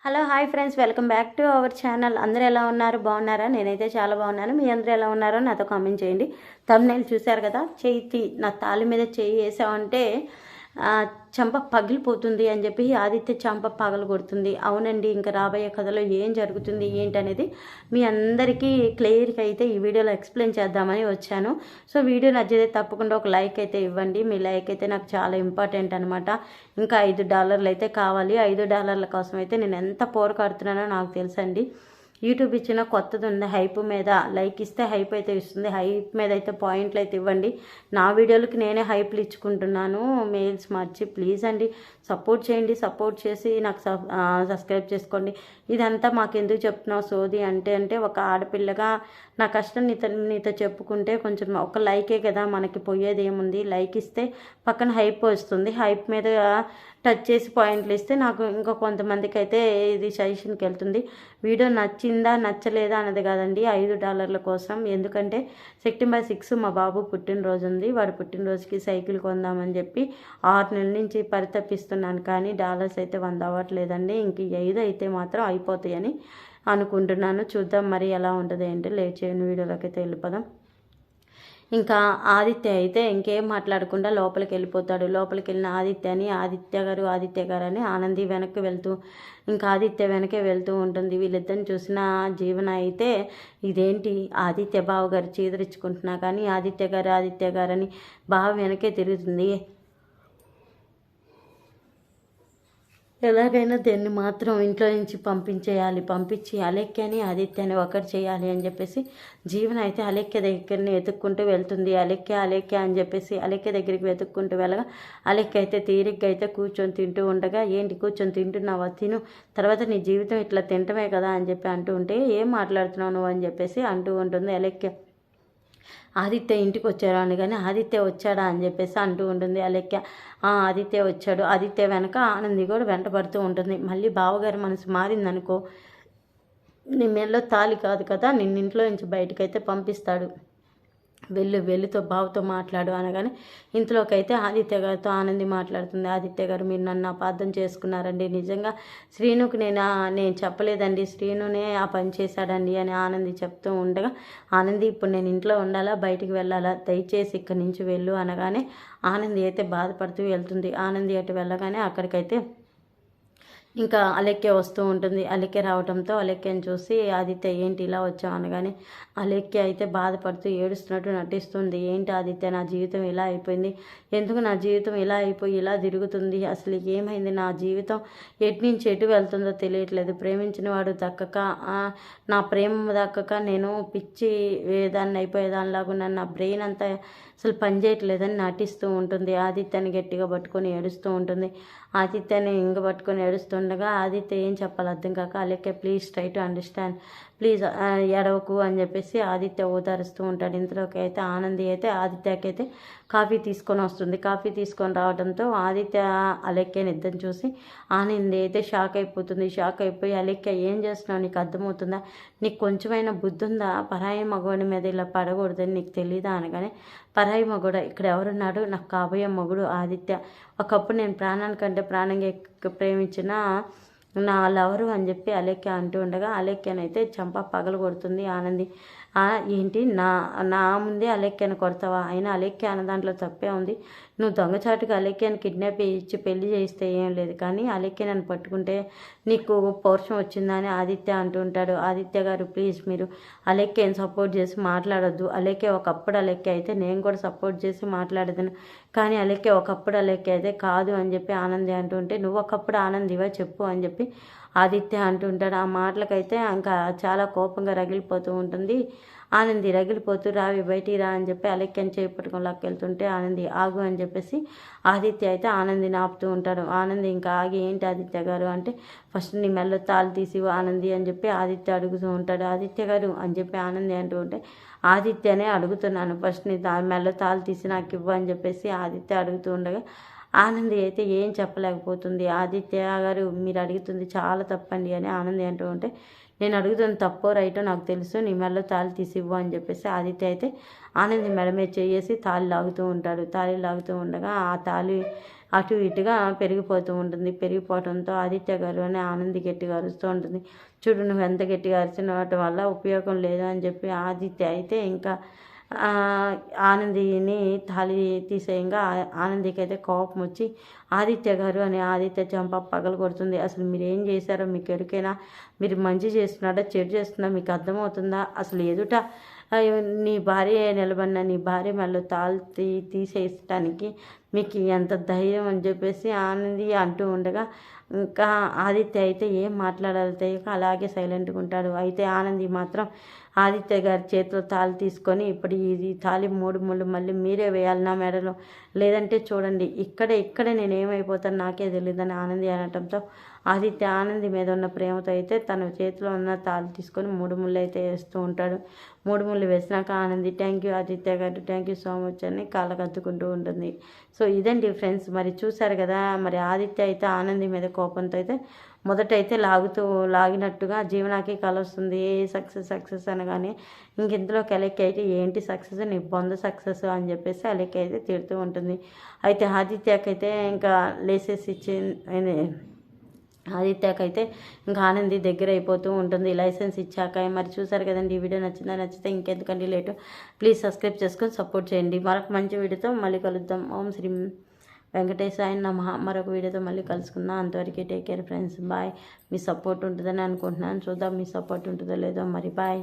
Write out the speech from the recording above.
Hello hi friends, welcome back to our channel. అందరూ ఎలా ఉన్నారు? బాగున్నారా? నేనైతే చాలా బాగున్నాను. మీ అందరూ ఎలా ఉన్నారో నాతో కామెంట్ చేయండి. థంబ్నెయిల్ చూశారు కదా, నా తాళి మీద చేయి వేసామంటే చంప పగిలిపోతుంది అని చెప్పి ఆదిత్య చంప పగలు కొడుతుంది. అవునండి, ఇంకా రాబోయే కథలో ఏం జరుగుతుంది ఏంటనేది మీ అందరికీ క్లియర్గా అయితే ఈ వీడియోలో ఎక్స్ప్లెయిన్ చేద్దామని వచ్చాను. సో వీడియో నచ్చితే తప్పకుండా ఒక లైక్ అయితే ఇవ్వండి. మీ లైక్ అయితే నాకు చాలా ఇంపార్టెంట్ అనమాట. ఇంకా $5 అయితే కావాలి. $5 కోసం అయితే నేను ఎంత పోరాడుతున్నానో నాకు తెలుసండి. యూట్యూబ్ ఇచ్చిన కొత్తది ఉంది, హైప్ మీద లైక్ ఇస్తే హైప్ అయితే ఇస్తుంది. హైప్ మీద అయితే పాయింట్లు అయితే ఇవ్వండి. నా వీడియోలకి నేనే హైప్లు ఇచ్చుకుంటున్నాను. మెయిల్స్ మార్చి ప్లీజ్ అండి సపోర్ట్ చేయండి. సపోర్ట్ చేసి నాకు సబ్స్క్రైబ్ చేసుకోండి. ఇదంతా మాకు ఎందుకు చెప్తున్నావు సోది అంటే ఒక ఆడపిల్లగా నా కష్టం నీతో చెప్పుకుంటే కొంచెం ఒక లైకే కదా మనకి పోయేది ఏముంది. లైక్ ఇస్తే పక్కన హైప్ వస్తుంది. హైప్ మీద టచ్ చేసి పాయింట్లు ఇస్తే నాకు ఇంకా కొంతమందికి అయితే ఇది సజెషన్కి వెళ్తుంది. వీడియో నచ్చిందా నచ్చలేదా అన్నది కాదండి, $5 కోసం. ఎందుకంటే సెప్టెంబర్ 6 మా బాబు పుట్టినరోజు ఉంది. వాడు పుట్టినరోజుకి సైకిల్ కొందామని చెప్పి 6 నెలల నుంచి పరితపిస్తున్నాను, కానీ డాలర్స్ అయితే 100 అవ్వట్లేదండి. ఇంక 5 అయితే మాత్రం అయిపోతాయని అనుకుంటున్నాను. చూద్దాం మరి ఎలా ఉంటుంది ఏంటి. లేట్ చేయని వీడియోలోకి అయితే వెళ్ళిపోదాం. ఇంకా ఆదిత్య అయితే ఇంకేం మాట్లాడకుండా లోపలికి వెళ్ళిపోతాడు. లోపలికి వెళ్ళిన ఆదిత్య గారు అని ఆనంది వెనక్కి వెళ్తూ, ఇంకా ఆదిత్య వెనకే వెళ్తూ ఉంటుంది. వీళ్ళిద్దరిని చూసిన జీవన అయితే ఇదేంటి ఆదిత్య బావ గారు చీదరించుకుంటున్నా కానీ ఆదిత్య గారు అని బావ వెనకే తిరుగుతుంది. ఎలాగైనా దాన్ని మాత్రం ఇంట్లో నుంచి పంపించి అలెక్యని ఆదిత్యని ఒకటి చేయాలి అని చెప్పేసి జీవన అయితే అలెక్య దగ్గరని వెతుక్కుంటూ వెళ్తుంది. అలెక్య అని చెప్పేసి అలెక్య దగ్గరికి వెతుక్కుంటూ వెళ్ళగా అలెక్య అయితే తీరిగ్గా అయితే కూర్చొని తింటూ ఉండగా, ఏంటి కూర్చొని తింటున్నావా, తిను, తర్వాత నీ జీవితం ఇట్లా తింటమే కదా అని చెప్పి అంటూ ఉంటే, ఏం మాట్లాడుతున్నావు నువ్వు అని చెప్పేసి అంటూ ఉంటుంది అలెక్య. ఆదిత్య ఇంటికి వచ్చారు అనగానే ఆదిత్య వచ్చాడా అని చెప్పేసి అంటూ ఉంటుంది అలెక్య. ఆదిత్య వచ్చాడు. ఆదిత్య వెనక ఆనంది కూడా వెంటబడుతూ ఉంటుంది. మళ్ళీ బావగారి మనసు మారిందనుకో, నీ మెల్లో తాళి కాదు కదా, నిన్నింట్లో నుంచి బయటకైతే పంపిస్తాడు. వెళ్లితో బావతో మాట్లాడు అనగానే ఇంతలోకైతే ఆదిత్య గారితో ఆనంది మాట్లాడుతుంది. ఆదిత్య గారు, మీరు నన్ను అపార్థం చేసుకున్నారండి. నిజంగా శ్రీనుకు నేను చెప్పలేదండి, శ్రీనునే ఆ పని చేశాడండి అని ఆనంది చెప్తూ ఉండగా, ఆనంది ఇప్పుడు నేను ఇంట్లో ఉండాలా బయటికి వెళ్ళాలా, దయచేసి ఇక్కడి నుంచి వెళ్ళు అనగానే ఆనంది అయితే బాధపడుతూ వెళ్తుంది. ఆనంది అటు వెళ్ళగానే అక్కడికైతే ఇంకా అలెక్య వస్తూ ఉంటుంది. అలెక్య రావడంతో అలెక్యని చూసి ఆదిత్య ఏంటి ఇలా వచ్చావు అనగానే అలెక్య అయితే బాధపడుతూ ఏడుస్తున్నట్టు నటిస్తుంది. ఏంటి ఆదిత్య, నా జీవితం ఇలా అయిపోయింది, ఎందుకు నా జీవితం ఇలా అయిపోయి ఇలా తిరుగుతుంది, అసలు ఏమైంది, నా జీవితం ఎటు నుంచి ఎటు వెళ్తుందో తెలియట్లేదు, ప్రేమించిన వాడు దక్కక నా ప్రేమ దక్కక నేను పిచ్చి దాన్ని అయిపోయేదానిలాగున్నాను, నా బ్రెయిన్ అంతా అసలు పనిచేయట్లేదని నటిస్తూ ఉంటుంది. ఆదిత్యని గట్టిగా పట్టుకొని ఏడుస్తూ ఉంటుంది. ఆదిత్యని ఇంగ పట్టుకొని ఏడుస్తుండగా ఆదిత్య ఏం చెప్పాలి అర్థం కాక Alekhya please try to understand, please ఎడవకు అని చెప్పేసి ఆదిత్య ఓదారుస్తూ ఉంటాడు. ఇంతలోకి అయితే ఆనంది అయితే ఆదిత్యకి అయితే కాఫీ తీసుకొని వస్తుంది. కాఫీ తీసుకొని రావడంతో ఆదిత్య అలెక్యని ఇద్దరిని చూసి ఆనంది అయితే షాక్ అయిపోయి అలెక్య ఏం చేస్తున్నావు, నీకు అర్థమవుతుందా, నీకు కొంచెమైనా బుద్ధి ఉందా, పరాయి మగవాడి మీద ఇలా పడకూడదని నీకు తెలీదా అనగానే, పరాయి మగుడు ఇక్కడ ఎవరున్నాడు, నాకు కాబోయే మగుడు ఆదిత్య, ఒకప్పుడు నేను ప్రాణానికంటే ప్రాణంగా ప్రేమించిన నా లవరు అని చెప్పి అలెక్య అంటూ ఉండగా అలెక్యనైతే చంప పగలు కొడుతుంది ఆనంది. ఏంటి నా ముందే అలెక్యను కొడతావా, అయినా అలెక్య అన్న దాంట్లో తప్పే ఉంది, నువ్వు దొంగచాటుగా అలెక్యను కిడ్నాప్ ఇచ్చి పెళ్లి చేయిస్తే ఏం లేదు, కానీ అలెక్య నన్ను పట్టుకుంటే నీకు పౌరుషం వచ్చిందా అని ఆదిత్య అంటూ ఉంటాడు. ఆదిత్య గారు ప్లీజ్ మీరు అలెక్యని సపోర్ట్ చేసి మాట్లాడొద్దు, అలెక్య ఒకప్పుడు అలెక్య అయితే నేను కూడా సపోర్ట్ చేసి మాట్లాడేదాను, కానీ అలెక్య ఒకప్పుడు అలెక్య అయితే కాదు అని చెప్పి ఆనంది అంటూ ఉంటే, నువ్వు ఒకప్పుడు ఆనందివా చెప్పు అని చెప్పి ఆదిత్య అంటుంటాడు. ఆ మాటలకైతే ఇంకా చాలా కోపంగా రగిలిపోతూ ఉంటుంది. ఆనంది రగిలిపోతూ రావి బయటికి రా అని చెప్పి అలెక్యని చేపట్టుకొని లాక్కెళ్తుంటే ఆనంది ఆగు అని చెప్పేసి ఆదిత్య అయితే ఆనందిని ఆపుతూ ఉంటాడు. ఆనంది ఇంకా ఆగి ఏంటి ఆదిత్య గారు అంటే, ఫస్ట్ నీ మెల్ల తాళి తీసి ఆనంది అని చెప్పి ఆదిత్య అడుగుతూ ఉంటాడు. ఆదిత్య గారు అని చెప్పి ఆనంది అంటూ ఉంటే, ఆదిత్యనే అడుగుతున్నాను, ఫస్ట్ నీ మెల్ల తాళి తీసి నాకు ఇవ్వు అని చెప్పేసి ఆదిత్య అడుగుతూ ఉండగా ఆనంది అయితే ఏం చెప్పలేకపోతుంది. ఆదిత్య గారు మీరు అడుగుతుంది చాలా తప్పండి అని ఆనంది అంటూ ఉంటే, నేను అడుగుతున్న తప్పో రైటో నాకు తెలుసు, నీ మెడలో తాళి తీసివ్వు అని చెప్పేసి ఆదిత్య అయితే ఆనంది మెడ మీద చేసి తాళి లాగుతూ ఉంటాడు. తాళి లాగుతూ ఉండగా ఆ తాళి అటు ఇటుగా పెరిగిపోతూ ఉంటుంది. పెరిగిపోవడంతో ఆదిత్య గారు అని ఆనంది గట్టిగా అరుస్తూ ఉంటుంది. చూడు నువ్వు ఎంత గట్టిగా అరిచిన వాటి వల్ల ఉపయోగం లేదు అని చెప్పి ఆదిత్య అయితే ఇంకా ఆనందిని తాళి తీసేయంగా ఆనందికి అయితే కోపం వచ్చి ఆదిత్య గారు అని ఆదిత్య చంప పగలు కొడుతుంది. అసలు మీరు ఏం చేశారో మీకు ఎరుకైనా, మీరు మంచి చేస్తున్నాడా చెడు చేస్తున్నా మీకు అర్థమవుతుందా? అసలు ఎదుట నీ భార్య నిలబడిన నీ భార్య మెడలో తాళి తీసేయడానికి మీకు ఎంత ధైర్యం అని చెప్పేసి ఆనంది అంటూ ఉండగా ఇంకా ఆదిత్య అయితే ఏం మాట్లాడాలో తెలియక అలాగే సైలెంట్గా ఉంటాడు. అయితే ఆనంది మాత్రం ఆదిత్య గారి చేతిలో తాళి తీసుకొని ఇప్పుడు ఇది తాళి 3 ముళ్ళు మళ్ళీ మీరే వేయాలి నా మెడలో, లేదంటే చూడండి ఇక్కడే నేను ఏమైపోతాను నాకే తెలియదని ఆనంది అనటంతో ఆనంది మీద ఉన్న ప్రేమతో అయితే తన చేతిలో ఉన్న తాళి తీసుకొని 3 ముళ్ళు అయితే వేస్తూ ఉంటాడు. 3 ముళ్ళు వేసినాక ఆనంది థ్యాంక్ యూ ఆదిత్య గారు, థ్యాంక్ యూ సో మచ్ అని కాళ్ళకు అద్దుకుంటూ ఉంటుంది. సో ఇదండి ఫ్రెండ్స్, మరి చూసారు కదా, మరి ఆదిత్య అయితే ఆనంది మీద కోపంతో అయితే మొదటైతే లాగినట్టుగా జీవనాకి కల వస్తుంది. సక్సెస్ అనగానే ఇందులోకి అలెక్కి అయితే ఏంటి సక్సెస్, నీ బొంద సక్సెస్ అని చెప్పేసి అలెక్కి అయితే తిడుతూ ఉంటుంది. అయితే ఆదిత్యకైతే ఇంకా లేసేసి ఆదిత్యకైతే ఇంకా ఆనంది దగ్గర అయిపోతూ ఉంటుంది లైసెన్స్ ఇచ్చాక. మరి చూసారు కదండి, ఈ వీడియో నచ్చితే ఇంకెందుకండి లేటు, ప్లీజ్ సబ్స్క్రైబ్ చేసుకొని సపోర్ట్ చేయండి. మరొక మంచి వీడియోతో మళ్ళీ కలుద్దాం. ఓం శ్రీ వెంకటేశాయ నమః. మరొక వీడియోతో మళ్ళీ కలుసుకుందాం. అంతవరకు టేక్ కేర్ ఫ్రెండ్స్, బాయ్. మీ సపోర్ట్ ఉంటుందని అనుకుంటున్నాను, చూద్దాం మీ సపోర్ట్ ఉంటుందో లేదో. మరి బాయ్.